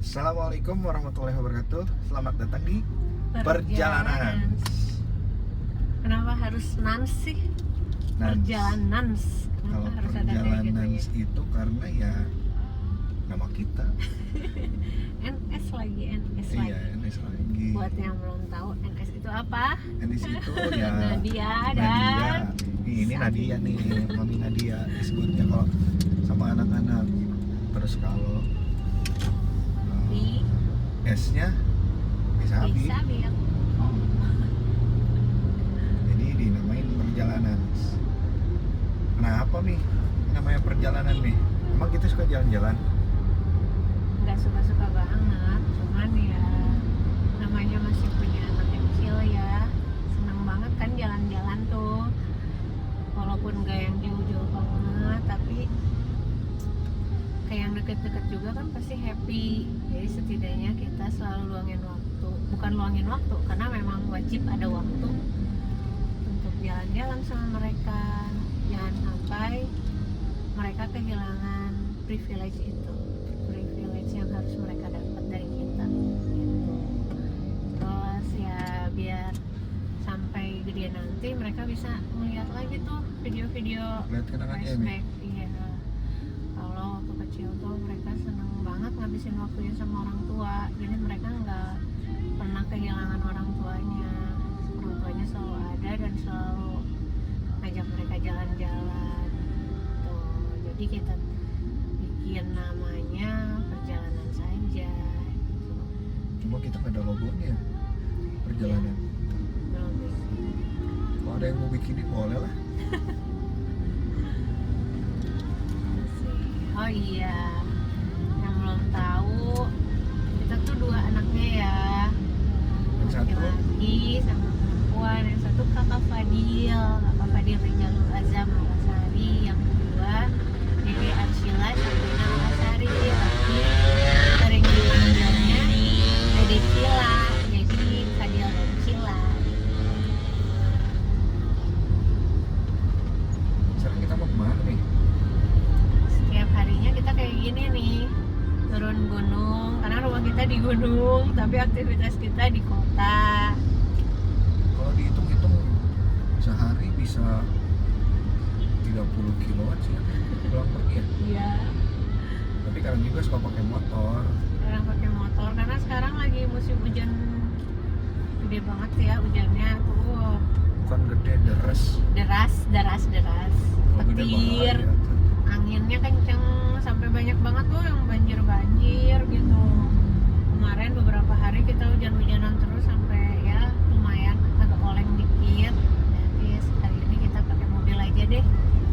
Assalamualaikum warahmatullahi wabarakatuh. Selamat datang di Perjalanan. Kenapa harus nans sih? Perjalanan. Kenapa Kalau harus ada kayak perjalanan gitu ya? itu karena ya nama kita. NS lagi. Iya, NS lagi. Buat yang belum tahu, NS itu apa? NS itu ya Nadia dan Nadia. Ini Nadia nih, Mami Nadia disebutnya kalau sama anak-anak. Terus kalau Di S-nya Sabi. Sabil. Jadi dinamain perjalanan. Kenapa nih namanya perjalanan nih? Emang kita suka jalan-jalan? Nggak suka-suka banget, cuman ya namanya masih punya anak kecil ya, senang banget kan jalan-jalan tuh, walaupun nggak yang jauh-jauh banget, tapi kayak yang deket-deket juga kan pasti happy. Jadi setidaknya kita selalu bukan luangin waktu, karena memang wajib ada waktu untuk jalan-jalan sama mereka. Jangan sampai mereka kehilangan privilege yang harus mereka dapat dari kita gitu. Terus ya biar sampai gede nanti mereka bisa melihat lagi tuh video-video Lihat kenangannya ya, Mi? flashback. Iya, kalau waktu kecil tuh mereka seneng banget ngabisin waktunya sama orang tua, jadi mereka nggak pernah kehilangan orang tuanya selalu ada dan selalu ngajak mereka jalan-jalan tuh. Jadi kita bikin namanya perjalanan saja gitu. Cuma kita nggak ada logonya perjalanan. Belum bikin. Kalau ada yang mau bikinin boleh lah. Oh iya, yang belum tahu, kita tuh dua anaknya ya, Yang satu laki-laki sama perempuan. Yang satu kakak Fadil Rijalul Azam Alasari. Yang kedua Dede Arsyila Sabrina Alasari, tapi sering dipanggilnya Dede Cila, jadi Fadil dan Cila. sekarang kita mau kemana nih? Setiap harinya kita kayak gini nih, turun gunung, karena rumah kita di gunung tapi aktivitas kita di kota. Kalau dihitung-hitung sehari bisa 30 kiloan sih ya, pulang pergi ya. Iya, Tapi kadang juga suka pakai motor. sekarang pakai motor karena sekarang lagi musim hujan gede banget ya, hujannya tuh Bukan gede, deras Kalau gede petir, bahaya. anginnya kenceng sampai banyak banget tuh yang banjir gitu. Kemarin beberapa hari kita hujan-hujanan terus sampai ya lumayan agak oleng dikit. Jadi sekali ini kita pakai mobil aja deh.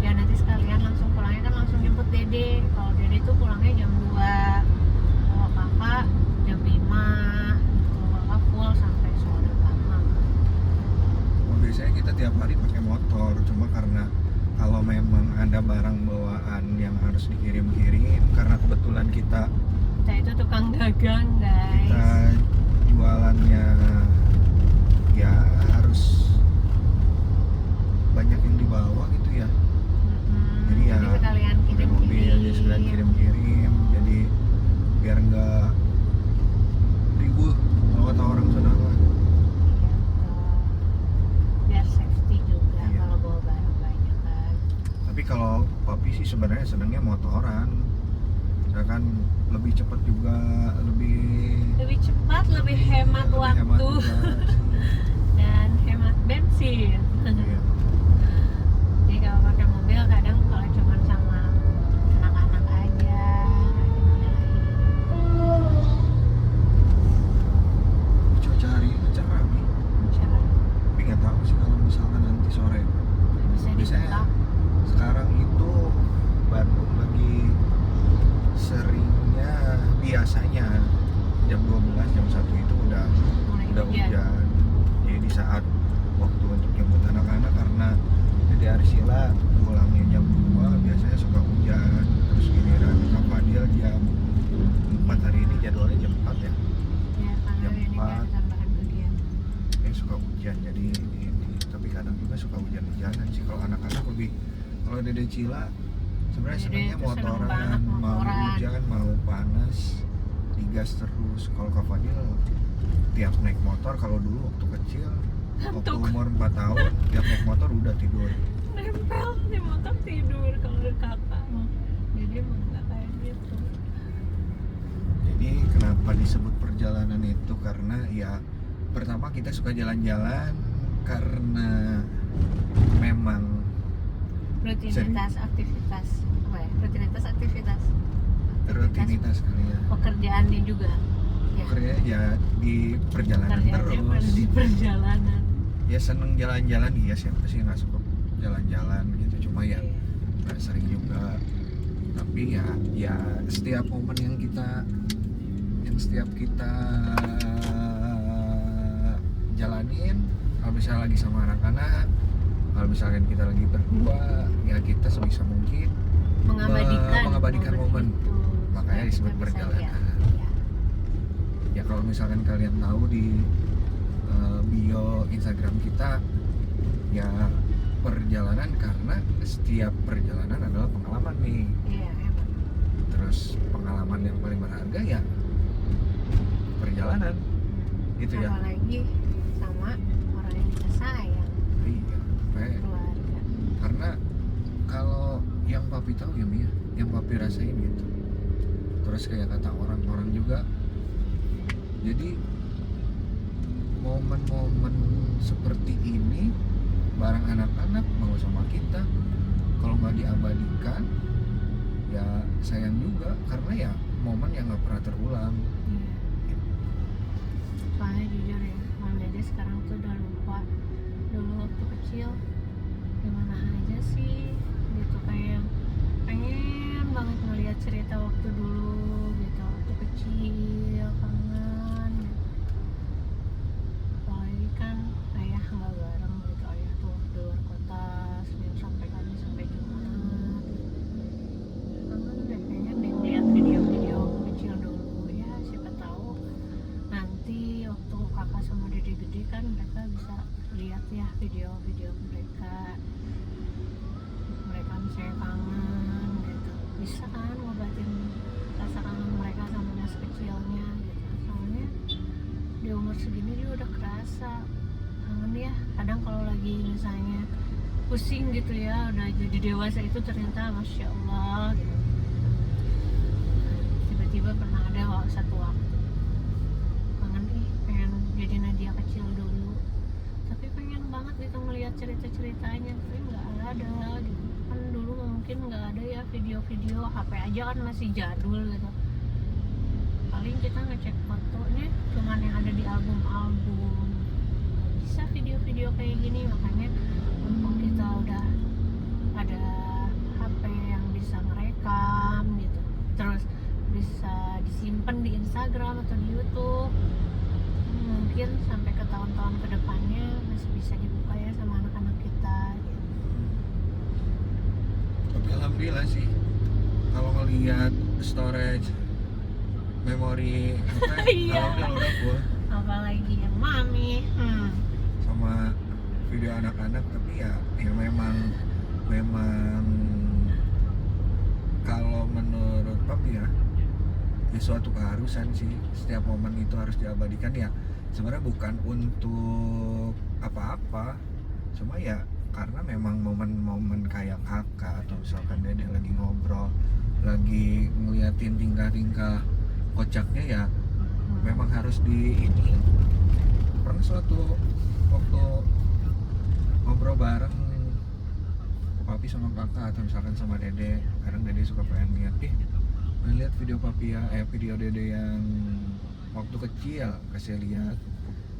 Ya nanti sekalian langsung pulangnya kan langsung jemput Dede. Kalau Dede tuh pulangnya jam 2. Kalau kakak jam 5. Kalau kakak full sampai sore banget. Biasanya kita tiap hari pakai motor, cuma karena kalau memang ada barang bawaan yang harus dikirim-kirim, karena kebetulan kita Kita itu tukang dagang, guys. jualannya ya harus banyak yang dibawa gitu ya. Jadi ya sekalian pakai mobil aja sekalian kirim-kirim, jadi biar nggak ribut kalau kata orang sana mah. Biar safety juga Iya. kalau bawa barang banyak kan. Tapi kalau papi sih sebenarnya senangnya motoran, ya kan lebih cepat juga, Lebih cepat, lebih hemat lebih waktu hemat juga sih. dan hemat bensin. Iya. Jadi kalau pakai mobil kadang kalau cuma sama anak-anak aja Cuaca hari ini cerah nih, tapi nggak tahu sih kalau misalkan nanti sore. bisa Biasanya dibuka. sekarang itu Bandung lagi seringnya, biasanya jam 12, jam 1 itu udah Mulai hujan. Jadi di saat waktu untuk jemput anak-anak, karena Dede Arsila pulangnya jam 2, biasanya suka hujan. Terus giliran Kak Fadil jam 4, hari ini jadwalnya jam 4 ya. Ya karena Jam ini kan 4. tambahan kegiatan. Suka hujan, jadi ini. Tapi kadang juga suka hujan-hujanan sih kalau anak-anak lebih. Kalau Dede Cila sebenarnya Dede senangnya tuh seneng motoran, banget mau motoran. hujan mau panas digas gas terus. Kalau Kak Fadil tiap naik motor, kalau dulu waktu kecil waktu Ngantuk. umur 4 tahun tiap naik motor udah tidur. Nempel di motor tidur kalau ada kakak mah. Jadi emang nggak kayak gitu. Jadi kenapa disebut perjalanan itu, karena ya pertama kita suka jalan-jalan karena memang Rutinitas aktivitas apa ya? rutinitas kali ya. Pekerjaannya juga. Ya. Kerja ya di perjalanan Pekerjaannya terus. di perjalanan. Ya seneng jalan-jalan, iya siapa sih nggak suka jalan-jalan gitu, cuma ya Iya. nggak sering juga. Tapi ya setiap momen yang setiap kita jalanin, kalau misalnya lagi sama anak-anak, kalau misalkan kita lagi berdua, ya kita sebisa mungkin mengabadikan momen. itu. Makanya Supaya disebut kita bisa perjalanan. lihat. Ya. Ya kalau misalkan kalian tahu di bio Instagram kita, ya perjalanan, karena setiap perjalanan adalah pengalaman nih. Iya, emang. Terus pengalaman yang paling berharga ya perjalanan gitu ya. Apalagi sama orang yang kita sayang, Iya, keluarga. karena kalau yang papi tahu ya Mia, yang papi rasain gitu. Terus kayak kata orang-orang juga, jadi momen-momen seperti ini bareng anak-anak mau sama kita, kalau nggak diabadikan ya sayang juga, karena ya momen yang nggak pernah terulang. Iya. Soalnya jujur ya, Mami aja sekarang tuh udah lupa dulu waktu kecil gimana aja sih gitu, kayak pengen banget ngeliat cerita waktu dulu gitu, waktu kecil kangen gitu. Apalagi kan ayah nggak bareng gitu, ayah tuh di luar kota Senin sampai Kamis sampai Jumat. Kangen deh, pengen deh ngeliat video-video waktu kecil dulu ya, siapa tahu nanti waktu kakak sama dede gede kan mereka bisa lihat ya video-video mereka misalnya kangen gitu, bisa kan ngobatin rasa kangen mereka sama masa kecilnya gitu. Soalnya di umur segini dia udah kerasa kangen ya, kadang kalau lagi misalnya pusing gitu ya, udah jadi dewasa itu ternyata Masya Allah gitu. Tiba-tiba pernah ada satu waktu kangen, pengen jadi Nadia kecil dulu, tapi pengen banget gitu ngelihat cerita-ceritanya, tapi nggak ada gitu kan. Dulu mungkin nggak ada ya video-video, HP aja kan masih jadul gitu, paling kita ngecek fotonya cuman yang ada di album-album, nggak bisa video-video kayak gini. Makanya mumpung kita udah ada HP yang bisa ngerekam gitu, terus bisa disimpan di Instagram atau di YouTube, mungkin sampai ke tahun-tahun kedepannya masih bisa dibuka ya sama anak-anak kita gitu. Tapi alhamdulillah sih kalau ngelihat storage memori apa Iya. alhamdulillah udah full Apalagi yang mami sama video anak-anak. Tapi ya memang kalau menurut papi ya suatu keharusan sih, setiap momen itu harus diabadikan. Ya sebenarnya bukan untuk apa-apa, cuma ya karena memang momen-momen kayak kakak atau misalkan dede lagi ngobrol, lagi ngeliatin tingkah-tingkah kocaknya, ya memang harus di ini. Pernah suatu waktu ngobrol bareng papi sama kakak atau misalkan sama dede, kadang dede suka pengen lihat video papi ya, video dede yang waktu kecil, kasih lihat.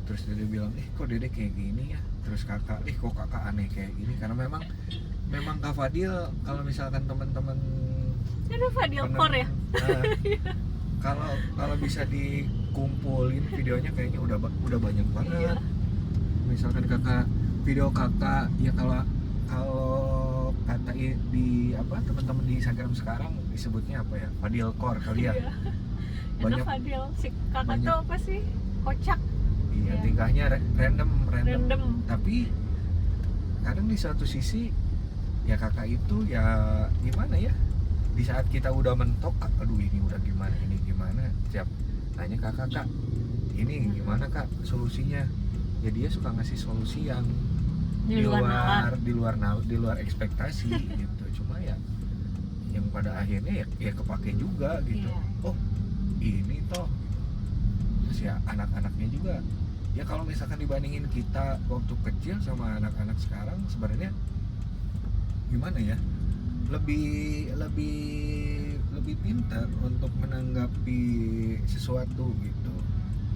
Terus dede bilang, kok dede kayak gini ya. Terus kakak, kok kakak aneh kayak gini. Karena memang Kak Fadil, kalau misalkan teman-teman ada Fadil Kor ya. Kalau bisa dikumpulin videonya kayaknya udah banyak banget. Iya. Misalkan kakak, video kakak ya, kalau kata di apa teman-teman di Instagram sekarang disebutnya apa ya, Fadil Core kali ya. Iya. Banyak. Enak Fadil, si kakak Banyak. tuh apa sih, kocak. Iya, Iya. tingkahnya random. Random. Tapi kadang di satu sisi ya kakak itu ya gimana ya, di saat kita udah mentok, aduh ini udah gimana, tiap tanya kakak, kak ini gimana kak solusinya, ya dia suka ngasih solusi yang Di luar nalar. di luar ekspektasi gitu. Cuma ya yang pada akhirnya ya kepake juga gitu. Iya. Oh ini toh si anak-anaknya juga ya, kalau misalkan dibandingin kita waktu kecil sama anak-anak sekarang sebenarnya gimana ya, lebih pintar untuk menanggapi sesuatu gitu.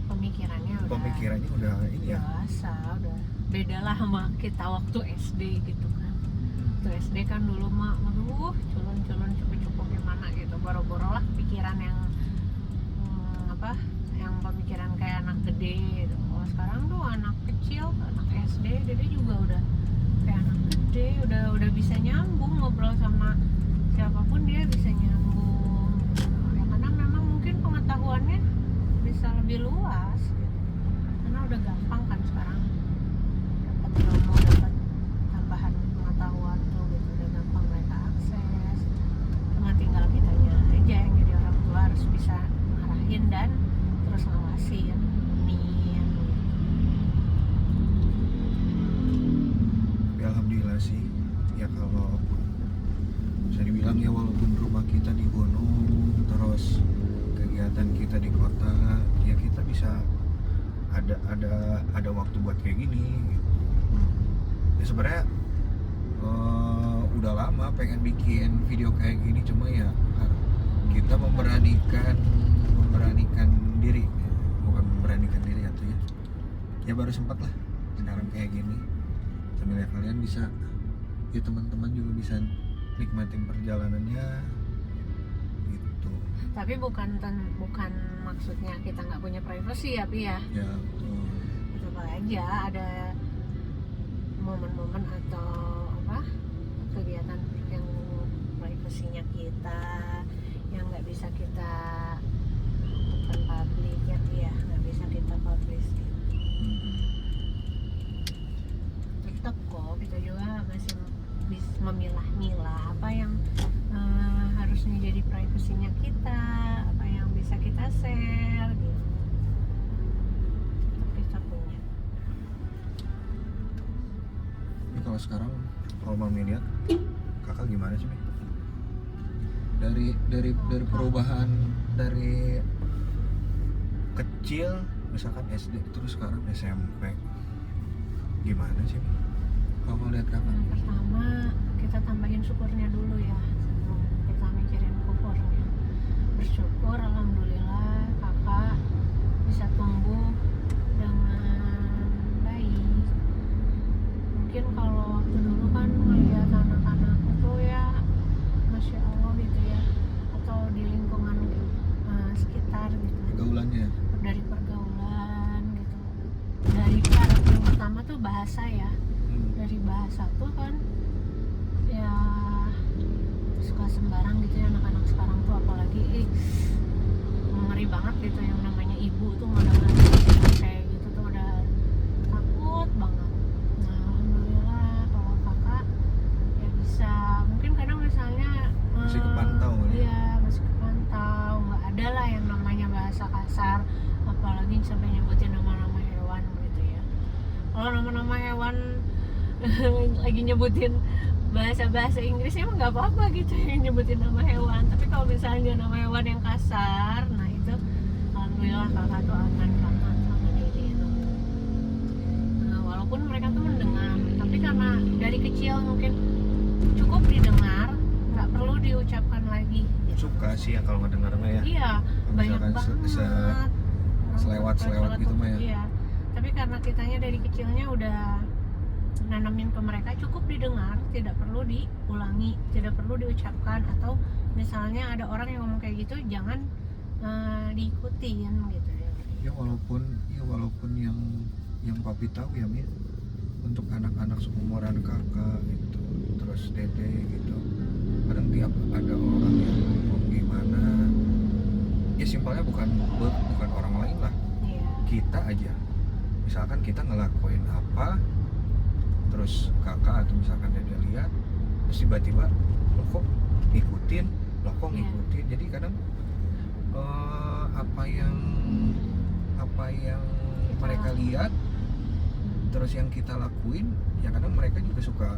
Pemikirannya udah ini ya, dewasa, udah beda lah sama kita waktu SD gitu kan. Waktu SD kan dulu mah aduh culun cukup gimana gitu, boro-boro lah pikiran yang yang pemikiran kayak anak gede gitu. Kalau sekarang tuh anak kecil, anak SD dia juga udah kayak anak gede, udah bisa nyambung ngobrol sama siapapun, dia bisa nyambung ya, karena memang mungkin pengetahuannya bisa lebih luas gitu. Karena udah gampang kan sekarang dapat ilmu, dapat tambahan pengetahuan tuh gitu, udah gampang mereka akses. Cuma tinggal kitanya aja yang jadi orang tua harus bisa ngarahin dan terus ngawasin. ya alhamdulillah sih ya, kalau bisa dibilang ya walaupun rumah kita di gunung terus kegiatan kita di kota, ya kita bisa ada waktu buat kayak gini gitu. Ya sebenarnya udah lama pengen bikin video kayak gini, cuma ya kita memberanikan diri, bukan memberanikan diri atau ya baru sempat lah sekarang kayak gini, sambil ya kalian bisa, ya teman-teman juga bisa nikmatin perjalanannya gitu. Tapi bukan maksudnya kita nggak punya privacy ya Pi ya. Ya betul. Coba aja ada momen-momen atau kegiatan yang privasinya kita yang nggak bisa kita bukan publik ya Pi ya, nggak bisa kita publish gitu. Tetap kok kita juga masih bisa memilah-milah apa yang harusnya jadi privasinya kita, apa yang bisa kita share gitu. Tetap kita punya. Ini kalau sekarang kalau Mami lihat kakak gimana sih, Mi? Dari perubahan dari kecil misalkan SD terus sekarang SMP, gimana sih, Mi? Kalau mau lihat kakak? Pertama kita tambahin syukurnya dulu ya, sebelum kita mikirin kukurnya. Bersyukur alhamdulillah kakak bisa tumbuh dengan baik. Mungkin kalau waktu dulu kan melihat anak-anak itu ya masya Allah gitu ya, atau di lingkungan sekitar gitu, Pergaulannya dari pergaulan gitu, dari karakter yang pertama tuh bahasa ya. Dari bahasa tuh kan ya suka sembarang gitu ya anak-anak sekarang tuh, apalagi ngeri banget gitu yang namanya ibu tuh ngedengar kayak gitu tuh udah takut banget. Nah alhamdulillah kalau kakak ya bisa, mungkin kadang misalnya masih kepantau ya? Iya masih kepantau, nggak ada lah yang namanya bahasa kasar, apalagi sampai nyebutin nama-nama hewan gitu ya. Kalau nama-nama hewan lagi nyebutin bahasa Inggrisnya emang nggak apa-apa gitu yang nyebutin nama hewan, tapi kalau misalnya nama hewan yang kasar, nah itu alhamdulillah kakak tuh aman banget sama diri itu. Nah, walaupun mereka tuh mendengar, tapi karena dari kecil mungkin cukup didengar, nggak perlu diucapkan lagi. Suka sih ya kalau ngedenger mah ya. Iya, banyak misalkan banget selewat gitu mah ya. Iya, tapi karena kitanya dari kecilnya udah nanamin ke mereka, cukup didengar, tidak perlu diulangi, tidak perlu diucapkan, atau misalnya ada orang yang ngomong kayak gitu jangan diikutin gitu ya. Ya walaupun yang papi tahu ya, Mi, untuk anak-anak seumuran kakak itu terus dede gitu, kadang tiap ada orang yang ngomong gimana ya simpelnya bukan orang lain lah, Iya. kita aja misalkan kita ngelakuin apa terus kakak atau misalkan dia lihat terus tiba-tiba lo kok ngikutin, jadi kadang apa yang apa yang Kita mereka lakuin. lihat terus yang kita lakuin, ya kadang mereka juga suka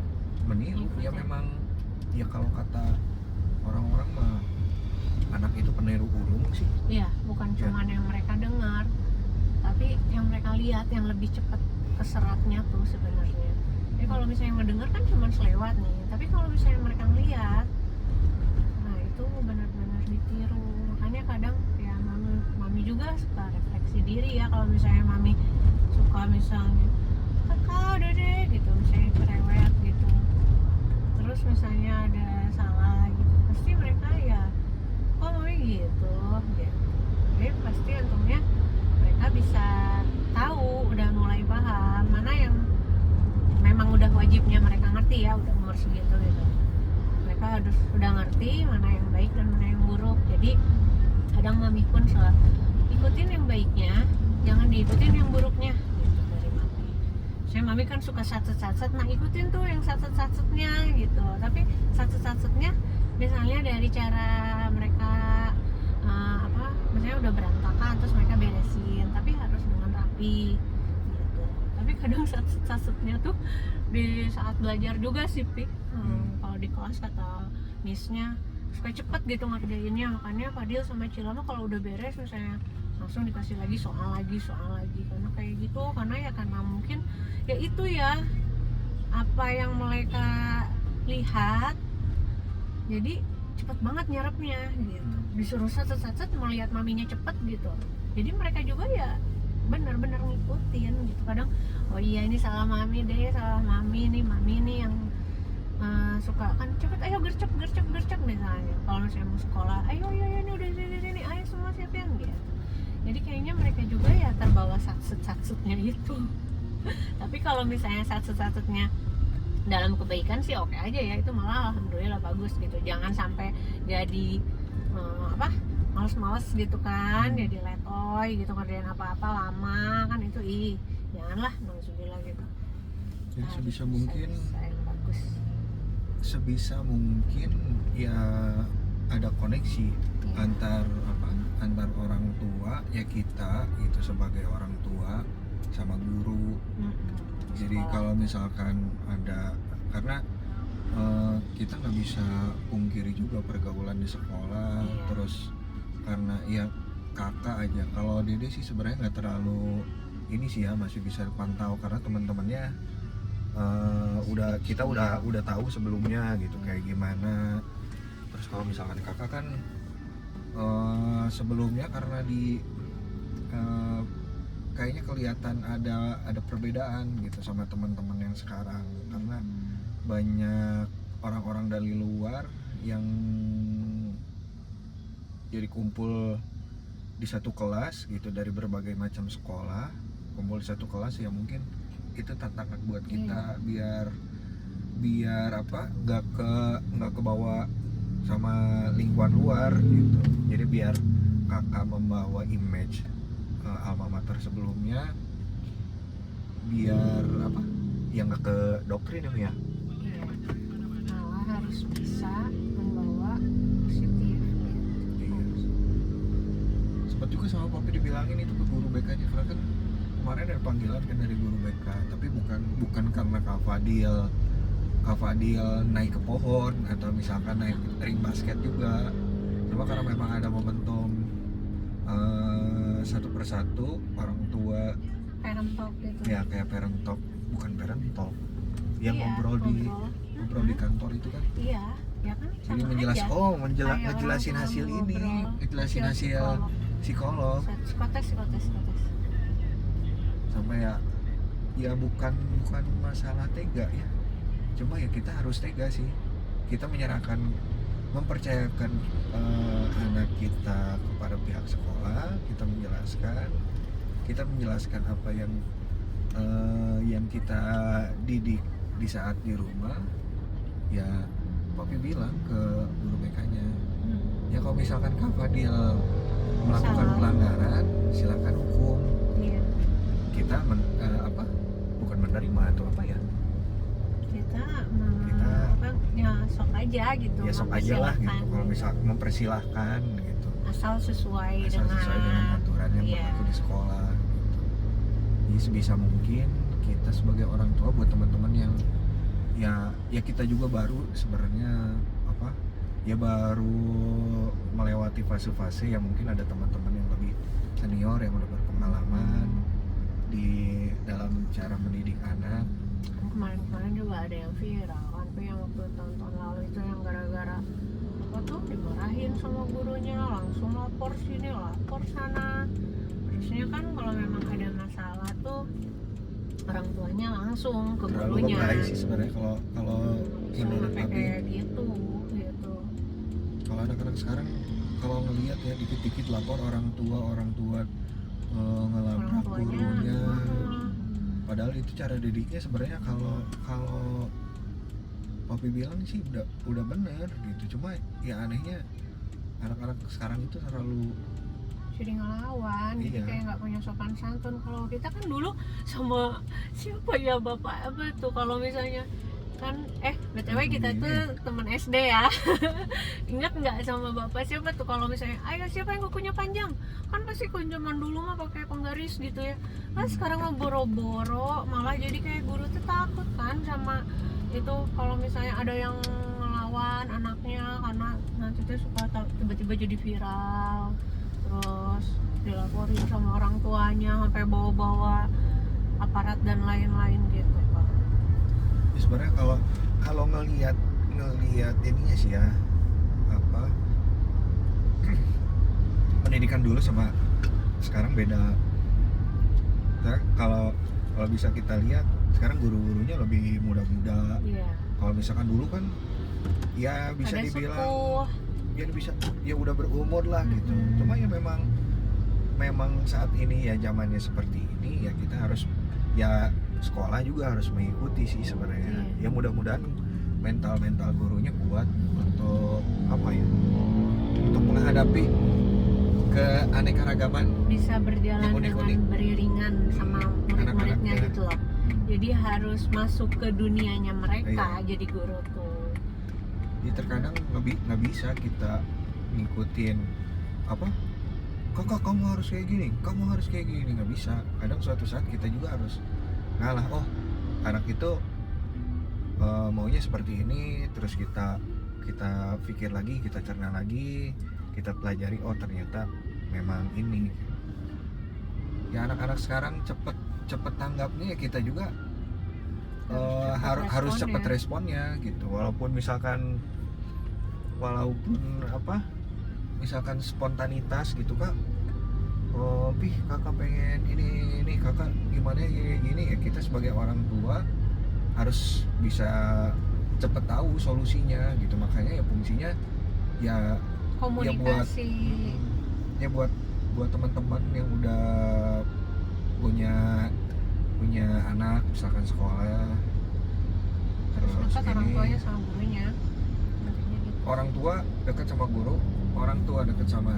meniru. Ya Ngikutin. memang, ya kalau kata orang-orang mah anak itu peniru ulung sih. Iya, bukan Ya. cuman yang mereka dengar, tapi yang mereka lihat yang lebih cepat keseratnya tuh sebenarnya. Jadi kalau misalnya mendengar kan cuma selewat nih, tapi kalau misalnya mereka ngeliat, nah itu benar-benar ditiru. Makanya kadang ya mami juga suka refleksi diri ya, kalau misalnya mami suka misalnya kakak dede gitu, misalnya cerewet gitu, terus misalnya ada salah gitu, pasti mereka ya kok mami gitu. Jadi pasti untungnya mereka bisa tahu, udah mulai paham mana yang memang udah wajibnya mereka ngerti ya, udah umur segitu gitu. Mereka udah ngerti mana yang baik dan mana yang buruk. Jadi kadang mami pun selalu ikutin yang baiknya, jangan diikutin yang buruknya gitu dari mami. Saya mami kan suka satset-satset, nah ikutin tuh yang satset-satsetnya gitu. Tapi satset-satsetnya misalnya dari cara mereka misalnya udah berantakan terus mereka beresin, tapi harus dengan rapi gitu. Tapi kadang satset-satsetnya tuh di saat belajar juga sih, Pik. Kalau di kelas kata missnya suka cepet gitu ngerjainnya, makanya Fadil sama Cilama kalau udah beres misalnya langsung dikasih lagi soal lagi karena kayak gitu, karena mungkin ya itu ya apa yang mereka lihat, jadi cepet banget nyerapnya gitu. Disuruh satset melihat maminya cepet gitu, jadi mereka juga ya benar-benar ngikutin gitu. Kadang oh iya ini salah mami deh, salah mami nih yang suka kan cepet ayo gercep misalnya. Kalau misalnya mau sekolah ayo ini udah sini ayo semua siapin gitu. Jadi kayaknya mereka juga ya terbawa satsetnya itu. Tapi kalau misalnya satsetnya dalam kebaikan sih oke aja ya, itu malah alhamdulillah bagus gitu. Jangan sampai jadi males-males gitu kan, jadi letoy gitu ngerjain apa-apa lama kan, itu janganlah, nauzubillah gitu. Jadi Nah, sebisa bisa mungkin yang bagus. sebisa mungkin ya ada koneksi Ya. antar orang tua ya, kita itu sebagai orang tua sama guru. Jadi Sekolah. kalau misalkan ada, karena kita nggak bisa pungkiri juga pergaulan di sekolah. Iya. Terus karena ya kakak aja, kalau Dede sih sebenarnya nggak terlalu ini sih ya, masih bisa pantau karena teman-temannya kita udah tahu sebelumnya gitu kayak gimana. Terus kalau misalkan kakak kan sebelumnya karena di kayaknya kelihatan ada perbedaan gitu sama teman-teman yang sekarang, karena banyak orang-orang dari luar yang jadi kumpul di satu kelas gitu, dari berbagai macam sekolah kumpul di satu kelas. Ya mungkin itu tantangan buat kita biar nggak kebawa sama lingkungan luar gitu. Jadi biar kakak membawa image alma mater sebelumnya, biar ya nggak ke doktrin ya. Iya. Malah harus bisa membawa positif gitu. Iya. Sempat juga sama papi dibilangin itu ke guru BK-nya, karena kan kemarin ada panggilan kan dari guru BK, tapi bukan karena Kak Fadil naik ke pohon atau misalkan naik ring basket juga, cuma karena memang ada momentum satu persatu orang tua Parent talk gitu. ya, kayak parent talk, bukan parent talk yang Iya, ngobrol di kantor itu kan. Iya, ya kan. Jadi ngejelasin hasil ini, ngejelasin hasil psikolog. Psikotes. Sampai ya bukan masalah tega ya, cuma ya kita harus tega sih, kita mempercayakan anak kita kepada pihak sekolah, kita menjelaskan apa yang kita didik di saat di rumah. Ya papi bilang ke guru BK-nya, ya kalau misalkan Kak Fadil melakukan pelanggaran silakan hukum. Iya. Kita bukan menerima atau apa ya, kita ya sok aja gitu. ya sok aja lah gitu, kalau misal mempersilahkan gitu, asal sesuai dengan dengan aturan yang teman-temanku di sekolah gitu. Jadi sebisa mungkin kita sebagai orang tua buat teman-teman yang ya kita juga baru sebenarnya apa ya baru melewati fase-fase yang mungkin ada teman-teman yang lebih senior yang udah berpengalaman di dalam cara mendidik anak. Kemarin juga ada yang viral kan, tuh yang waktu tahun lalu itu yang gara-gara apa tuh dimarahin sama gurunya, langsung lapor sini lapor sana. Harusnya kan kalau memang ada masalah tuh orang tuanya langsung ke Terlalu gurunya. lebay sih sebenarnya kalau menurut Sampai Abi. kayak gitu. Kalau anak-anak sekarang kalau ngelihat ya dikit-dikit lapor orang tua Orang ngelabrak tuanya. gurunya. Padahal itu cara didiknya sebenarnya kalau Papi bilang sih udah bener gitu. Cuma ya anehnya anak-anak sekarang itu terlalu Jadi ngelawan, jadi Iya. kayak nggak punya sopan santun. Kalau kita kan dulu sama siapa ya bapak apa tuh kalau misalnya kan BTW kita tuh teman SD ya. Ingat nggak sama bapak siapa tuh kalau misalnya ayo siapa yang kukunya panjang, kan pasti kalau zaman dulu mah pakai penggaris gitu ya. Kan sekarang mah boro-boro, malah jadi kayak guru tuh takut kan sama itu kalau misalnya ada yang ngelawan anaknya, karena nanti tuh suka tiba-tiba jadi viral, terus dilaporin sama orang tuanya sampai bawa-bawa aparat dan lain-lain gitu Pak. ya sebenarnya kalau ngelihat ininya sih ya apa pendidikan dulu sama sekarang beda. Nah, kalau bisa kita lihat sekarang guru-gurunya lebih muda-muda. Iya. Kalau misalkan dulu kan ya bisa Ada dibilang sepuh. ya bisa ya udah berumur lah gitu. Cuma ya memang saat ini ya zamannya seperti ini ya kita harus ya sekolah juga harus mengikuti sih sebenarnya. Ya mudah-mudahan mental gurunya kuat untuk apa ya? Untuk menghadapi keanekaragaman Bisa berjalan yang unik-unik. dengan beriringan sama murid-muridnya Anak-anaknya. gitu loh. Jadi harus masuk ke dunianya mereka Iya. jadi guru tuh. Jadi terkadang nggak bisa kita ngikutin apa kakak kamu harus kayak gini nggak bisa. Kadang suatu saat kita juga harus ngalah. Oh anak itu maunya seperti ini, terus kita pikir lagi, kita cerna lagi, kita pelajari. Oh ternyata memang ini. Ya anak-anak sekarang cepet tanggapnya, ya kita juga harus cepet responnya gitu. Walaupun misalkan misalkan spontanitas gitu kak, oh pih kakak pengen ini kakak gimana gini ya, kita sebagai orang tua harus bisa cepet tahu solusinya gitu. Makanya ya fungsinya ya Komunikasi. ya buat teman-teman yang udah punya anak misalkan sekolah, terus Dekat orang ini tuanya sama gurunya. Nantinya gitu. orang tua dekat sama guru, orang tua dekat sama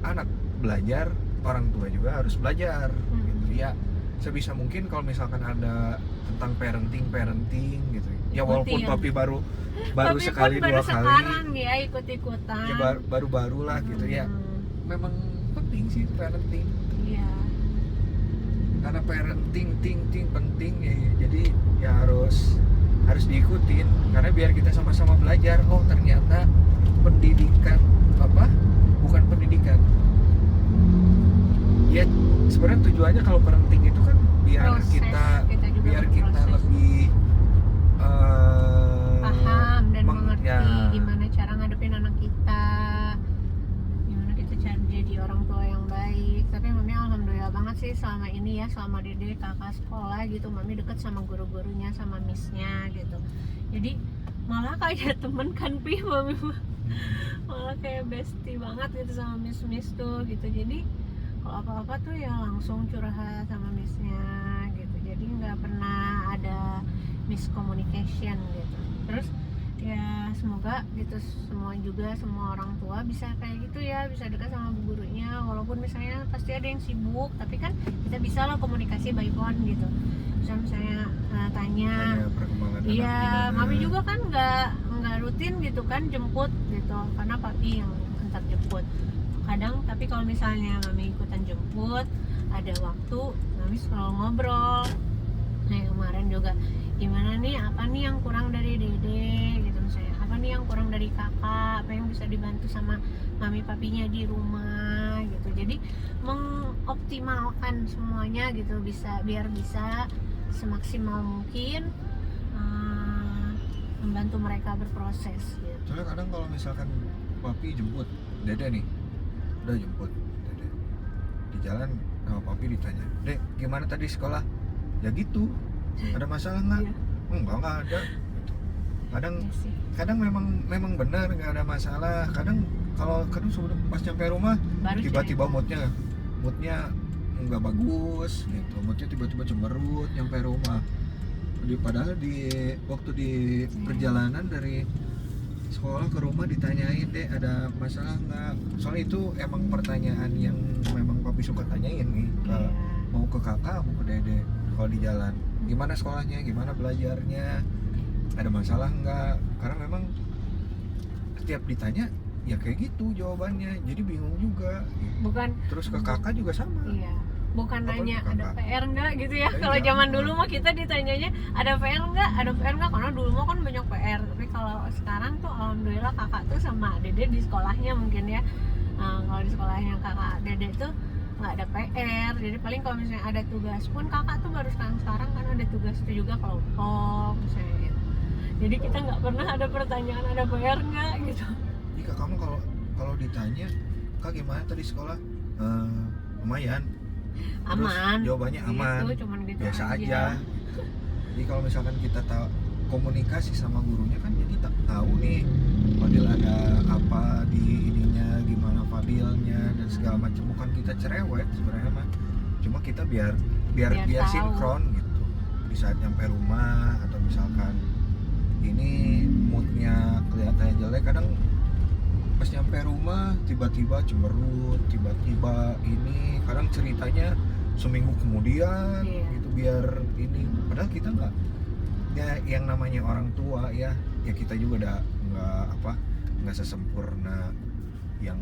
anak belajar, orang tua juga harus belajar gitu ya. Sebisa mungkin kalau misalkan ada tentang parenting gitu ya, walaupun Ikutin. papi baru Tapi sekali pun baru dua kali sekarang ya ikut-ikutan. ya baru lah gitu ya. Memang penting sih parenting, Iya. karena parenting penting ya, jadi ya harus diikutin karena biar kita sama-sama belajar. Oh ternyata pendidikan bukan pendidikan ya, sebenarnya tujuannya kalau parenting itu kan biar Proses, kita juga berproses. lebih Paham dan mengerti ya, gimana cara ngadepin anak kita, gimana kita cara jadi orang tua yang baik. Tapi mami alhamdulillah banget sih selama ini ya, selama Dede kakak sekolah gitu, mami deket sama guru-gurunya, sama missnya gitu. Jadi malah kayak temen kan Pi, mami malah kayak bestie banget gitu sama miss tuh gitu. Jadi kalau apa-apa tuh ya langsung curhat sama missnya gitu. Jadi nggak pernah ada miscommunication gitu. Terus ya semoga gitu semua orang tua bisa kayak gitu ya, bisa dekat sama bu gurunya, walaupun misalnya pasti ada yang sibuk, tapi kan kita bisa lah komunikasi by phone gitu. Misalnya tanya perkembangan anak iya, gimana. mami juga kan nggak rutin gitu kan jemput gitu, karena papi yang antar jemput. kadang. Tapi kalau misalnya mami ikutan jemput ada waktu, mami selalu ngobrol. Nah kemarin juga, gimana nih, apa nih yang kurang dari dede gitu, misalnya apa nih yang kurang dari kakak, apa yang bisa dibantu sama mami papinya di rumah gitu. Jadi mengoptimalkan semuanya gitu, biar bisa semaksimal mungkin membantu mereka berproses gitu. Soalnya kadang kalau misalkan papi jemput dede nih, udah jemput dede di jalan sama papi ditanya, dek gimana tadi sekolah, ya gitu, ada masalah nggak? Iya. Nggak ada gitu. Kadang Iya sih. kadang memang benar nggak ada masalah. Kadang sebelum pas nyampe rumah Baru tiba-tiba cerita. moodnya nggak bagus gitu, moodnya tiba-tiba cemberut nyampe rumah. Padahal waktu di perjalanan dari sekolah ke rumah ditanyain, deh ada masalah nggak? Soalnya itu emang pertanyaan yang memang papi suka tanyain nih, Iya. mau ke kakak mau ke dede kalau di jalan, gimana sekolahnya, gimana belajarnya, ada masalah nggak? Karena memang setiap ditanya ya kayak gitu jawabannya, jadi bingung juga gitu. Bukan. Terus ke kakak juga sama. Iya. Bukan Apa nanya tuh, ada kakak? PR enggak gitu ya. Kalau Iya. zaman dulu mah kita ditanyanya ada PR enggak, karena dulu mah kan banyak PR. Tapi kalau sekarang tuh alhamdulillah kakak tuh sama dede di sekolahnya mungkin ya. Nah, kalau di sekolahnya kakak dede tuh nggak ada PR. Jadi paling kalau misalnya ada tugas pun kakak tuh baru sekarang kan ada tugas itu juga kelompok misalnya gitu. Jadi kita nggak pernah ada pertanyaan ada PR nggak gitu. Jika kamu kalau ditanya, kak gimana tadi sekolah? Lumayan. Terus Aman. jawabannya aman, Gitu, cuman gitu biasa aja. Jadi kalau misalkan kita tahu komunikasi sama gurunya kan, jadi tak tahu nih Fadil ada apa di ininya, gimana Fadilnya dan segala macam. Bukan kita cerewet sebenarnya mah, cuma kita biar Biar tahu. sinkron gitu di saat nyampe rumah. Atau misalkan ini moodnya kelihatannya jelek, kadang pas nyampe rumah tiba-tiba cemberut, tiba-tiba ini, kadang ceritanya seminggu kemudian. Iya. Gitu biar ini, padahal kita nggak, ya yang namanya orang tua ya kita juga nggak sesempurna yang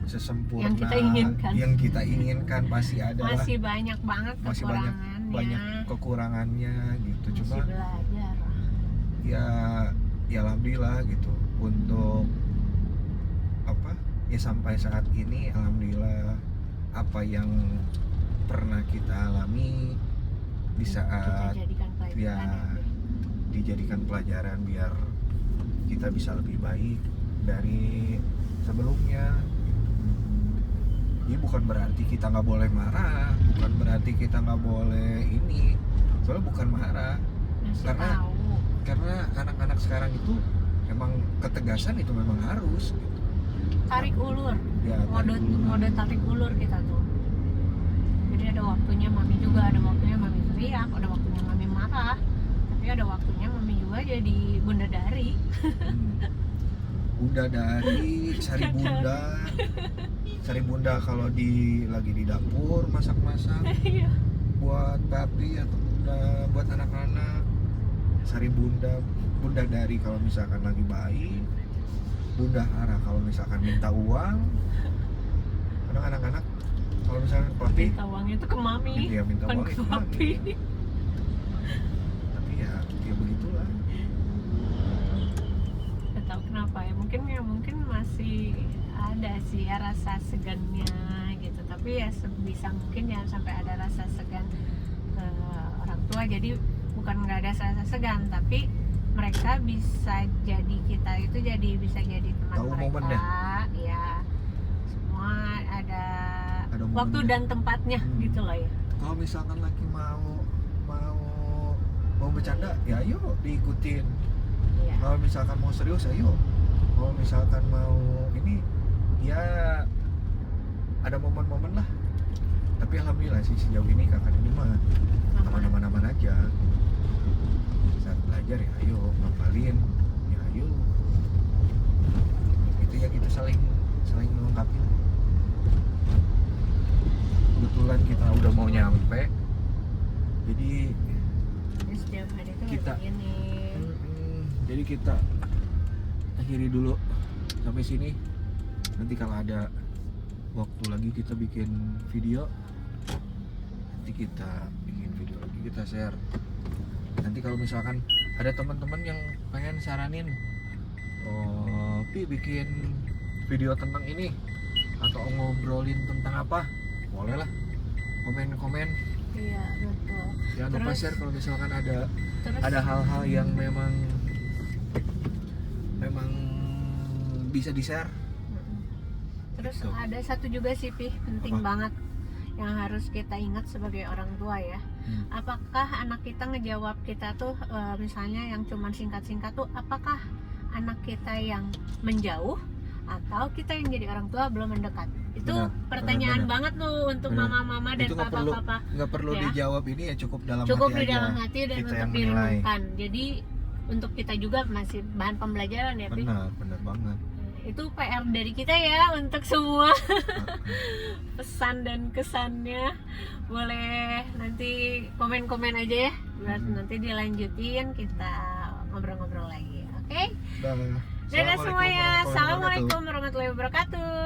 sesempurna Yang kita inginkan. yang kita inginkan. Pasti ada lah, Masih banyak banget masih banyak kekurangannya gitu. Masih Cuma belajar. ya alhamdulillah gitu, untuk ya sampai saat ini alhamdulillah apa yang pernah kita alami di saat kita jadikan pelajaran ya dijadikan pelajaran biar kita bisa lebih baik dari sebelumnya. Jadi bukan berarti kita nggak boleh marah, bukan berarti kita nggak boleh ini, soalnya bukan marah, Masih karena tahu. anak-anak sekarang itu memang ketegasan itu memang harus gitu. Tarik ulur. Ya, Mode tarik ulur kita tuh. Jadi ada waktunya mami juga, ada waktunya mami teriak, ada waktunya mami marah. Tapi ada waktunya mami juga jadi bunda dari. Bunda dari cari bunda kalau lagi di dapur masak-masak buat papi atau bunda buat anak-anak. Cari bunda dari kalau misalkan lagi baik, bunda Hara kalau misalkan minta uang. Kadang anak-anak kalau misalkan papi Minta uangnya tuh ke mami, dia minta bukan uang ke itu papi. tapi ya begitulah. Gak tahu kenapa ya, mungkin masih ada sih ya rasa segannya gitu. Tapi ya sebisa mungkin jangan sampai ada rasa segan ke orang tua. Jadi bukan nggak ada rasa segan, tapi mereka bisa jadi, kita itu bisa jadi teman Tahu mereka. momennya. Ya semua ada waktu momennya. dan tempatnya gitu loh ya. Kalau misalkan lagi mau bercanda ya ayo diikutin. Iya. Kalau misalkan mau serius ayo. Kalau misalkan mau ini ya ada momen-momen lah. Tapi alhamdulillah sih sejauh ini kakak ini mah aman-aman aja. Saat belajar ya ayo, ngapalin ya ayo. Itu ya kita saling melengkapi. Kebetulan kita udah mau nyampe. Jadi Ya, setiap hari itu kita- ini jadi kita akhiri dulu sampai sini. Nanti kalau ada waktu lagi kita bikin video, nanti kita bikin video lagi, kita share. Nanti kalau misalkan ada teman-teman yang pengen saranin, oh Pi bikin video tentang ini atau ngobrolin tentang apa, boleh lah komen-komen. Iya betul. Jangan lupa Terus- share kalau misalkan Terus ada hal-hal yang memang bisa di-share. Terus Gitu. ada satu juga sih Pi, penting Apa? banget yang harus kita ingat sebagai orang tua ya. Apakah anak kita ngejawab kita tuh misalnya yang cuman singkat-singkat tuh, apakah anak kita yang menjauh atau kita yang jadi orang tua belum mendekat? Itu Benar, pertanyaan benar. banget tuh untuk Benar. mama-mama dan Itu nggak perlu- papa-papa. Nggak perlu Ya. dijawab ini ya, cukup dalam Cukup hati di aja. dalam hati dan Kita untuk yang menilai. direnungkan. Jadi untuk kita juga masih bahan pembelajaran ya Pi. Benar banget. Itu PR dari kita ya untuk semua. Pesan dan kesannya boleh nanti komen-komen aja ya, biar nanti dilanjutin kita ngobrol-ngobrol lagi. Oke? Dah. Dadah semuanya. Assalamualaikum warahmatullahi wabarakatuh. Assalamualaikum warahmatullahi wabarakatuh.